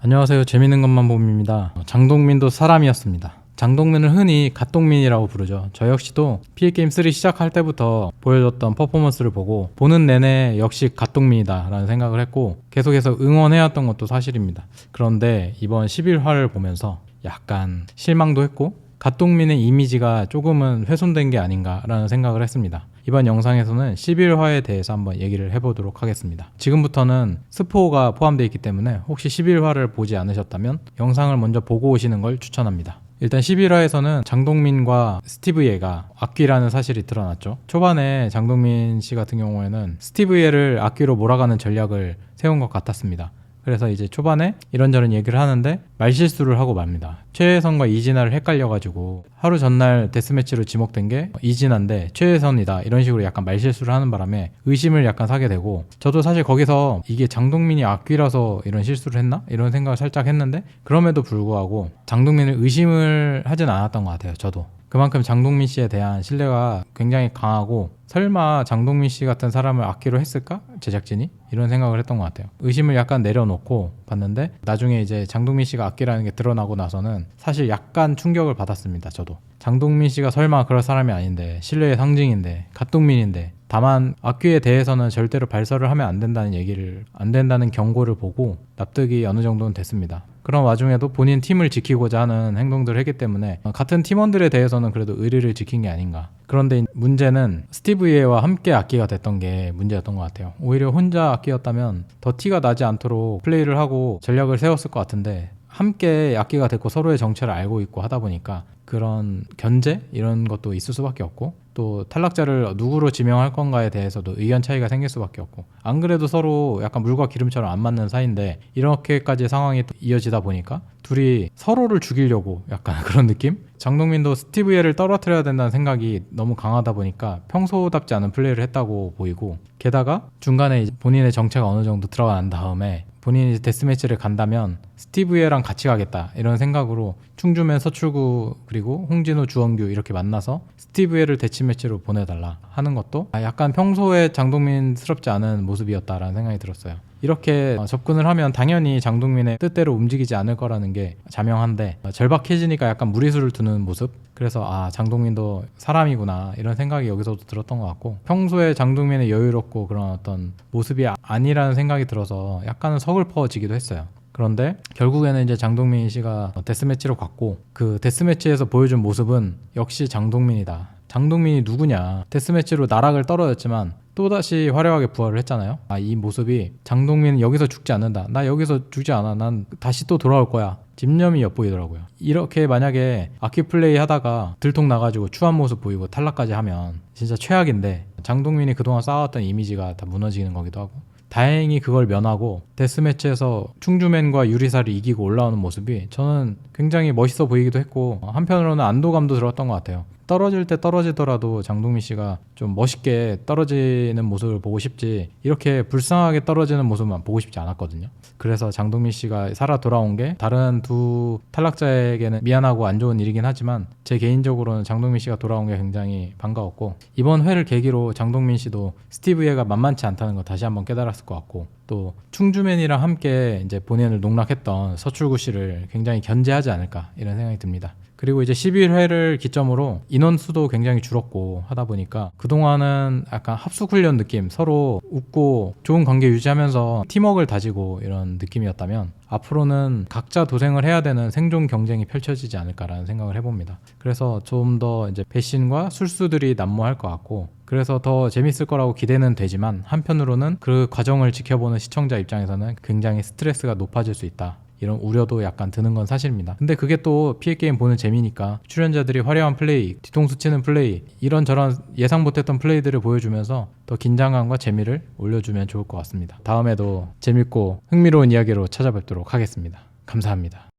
안녕하세요. 재밌는 것만 봄입니다. 장동민도 사람이었습니다. 장동민을 흔히 갓동민이라고 부르죠. 저 역시도 PK게임3 시작할 때부터 보여줬던 퍼포먼스를 보고 보는 내내 역시 갓동민이다 라는 생각을 했고 계속해서 응원해왔던 것도 사실입니다. 그런데 이번 11화를 보면서 약간 실망도 했고 갓동민의 이미지가 조금은 훼손된 게 아닌가라는 생각을 했습니다. 이번 영상에서는 11화에 대해서 한번 얘기를 해보도록 하겠습니다. 지금부터는 스포가 포함되어 있기 때문에 혹시 11화를 보지 않으셨다면 영상을 먼저 보고 오시는 걸 추천합니다. 일단 11화에서는 장동민과 스티브 예가 악귀라는 사실이 드러났죠. 초반에 장동민 씨 같은 경우에는 스티브 예를 악귀로 몰아가는 전략을 세운 것 같았습니다. 그래서 이제 초반에 이런저런 얘기를 하는데 말실수를 하고 맙니다. 최혜선과 이진아를 헷갈려가지고 하루 전날 데스매치로 지목된 게 이진아인데 최혜선이다 이런 식으로 약간 말실수를 하는 바람에 의심을 약간 사게 되고, 저도 사실 거기서 이게 장동민이 악귀라서 이런 실수를 했나? 이런 생각을 살짝 했는데 그럼에도 불구하고 장동민을 의심을 하진 않았던 것 같아요. 저도 그만큼 장동민 씨에 대한 신뢰가 굉장히 강하고, 설마 장동민 씨 같은 사람을 악귀로 했을까? 제작진이? 이런 생각을 했던 것 같아요. 의심을 약간 내려놓고 봤는데 나중에 이제 장동민 씨가 악귀라는 게 드러나고 나서는 사실 약간 충격을 받았습니다. 저도 장동민 씨가 설마 그럴 사람이 아닌데, 신뢰의 상징인데, 갓동민인데, 다만 악귀에 대해서는 절대로 발설을 하면 안 된다는 경고를 보고 납득이 어느 정도는 됐습니다. 그런 와중에도 본인 팀을 지키고자 하는 행동들을 했기 때문에 같은 팀원들에 대해서는 그래도 의리를 지킨 게 아닌가. 그런데 문제는 스티브 예와 함께 악귀가 됐던 게 문제였던 것 같아요. 오히려 혼자 악귀였다면 더 티가 나지 않도록 플레이를 하고 전략을 세웠을 것 같은데, 함께 악귀가 됐고 서로의 정체를 알고 있고 하다 보니까 그런 견제? 이런 것도 있을 수밖에 없고, 또 탈락자를 누구로 지명할 건가에 대해서도 의견 차이가 생길 수밖에 없고, 안 그래도 서로 약간 물과 기름처럼 안 맞는 사이인데 이렇게까지 상황이 이어지다 보니까 둘이 서로를 죽이려고 약간 그런 느낌? 장동민도 스티브 예를 떨어뜨려야 된다는 생각이 너무 강하다 보니까 평소답지 않은 플레이를 했다고 보이고, 게다가 중간에 이제 본인의 정체가 어느 정도 드러난 다음에 본인이 데스매치를 간다면 스티브 예랑 같이 가겠다 이런 생각으로 충주맨 서출구 그리고 홍진호 주원규 이렇게 만나서 스티브 예를 대치매치로 보내달라 하는 것도 약간 평소에 장동민스럽지 않은 모습이었다라는 생각이 들었어요. 이렇게 접근을 하면 당연히 장동민의 뜻대로 움직이지 않을 거라는 게 자명한데, 절박해지니까 약간 무리수를 두는 모습? 그래서 장동민도 사람이구나 이런 생각이 여기서도 들었던 것 같고, 평소에 장동민의 여유롭고 그런 어떤 모습이 아니라는 생각이 들어서 약간은 서글퍼지기도 했어요. 그런데 결국에는 이제 장동민 씨가 데스매치로 갔고, 그 데스매치에서 보여준 모습은 역시 장동민이다. 장동민이 누구냐. 데스매치로 나락을 떨어졌지만 또다시 화려하게 부활을 했잖아요. 이 모습이 장동민은 여기서 죽지 않는다. 나 여기서 죽지 않아. 난 다시 또 돌아올 거야. 집념이 엿보이더라고요. 이렇게 만약에 악기 플레이 하다가 들통 나가지고 추한 모습 보이고 탈락까지 하면 진짜 최악인데, 장동민이 그동안 쌓아왔던 이미지가 다 무너지는 거기도 하고, 다행히 그걸 면하고 데스매치에서 충주맨과 유리사를 이기고 올라오는 모습이 저는 굉장히 멋있어 보이기도 했고, 한편으로는 안도감도 들었던 것 같아요. 떨어질 때 떨어지더라도 장동민 씨가 좀 멋있게 떨어지는 모습을 보고 싶지, 이렇게 불쌍하게 떨어지는 모습만 보고 싶지 않았거든요. 그래서 장동민 씨가 살아 돌아온 게 다른 두 탈락자에게는 미안하고 안 좋은 일이긴 하지만 제 개인적으로는 장동민 씨가 돌아온 게 굉장히 반가웠고, 이번 회를 계기로 장동민 씨도 스티브 예가 만만치 않다는 거 다시 한번 깨달았을 것 같고, 또 충주맨이랑 함께 이제 본인을 농락했던 서출구 씨를 굉장히 견제하지 않을까 이런 생각이 듭니다. 그리고 이제 11회를 기점으로 인원수도 굉장히 줄었고 하다 보니까 그동안은 약간 합숙훈련 느낌, 서로 웃고 좋은 관계 유지하면서 팀워크를 다지고 이런 느낌이었다면, 앞으로는 각자 도생을 해야 되는 생존 경쟁이 펼쳐지지 않을까라는 생각을 해봅니다. 그래서 좀 더 이제 배신과 술수들이 난무할 것 같고, 그래서 더 재밌을 거라고 기대는 되지만 한편으로는 그 과정을 지켜보는 시청자 입장에서는 굉장히 스트레스가 높아질 수 있다, 이런 우려도 약간 드는 건 사실입니다. 근데 그게 또 PK게임 보는 재미니까 출연자들이 화려한 플레이, 뒤통수 치는 플레이, 이런저런 예상 못했던 플레이들을 보여주면서 더 긴장감과 재미를 올려주면 좋을 것 같습니다. 다음에도 재밌고 흥미로운 이야기로 찾아뵙도록 하겠습니다. 감사합니다.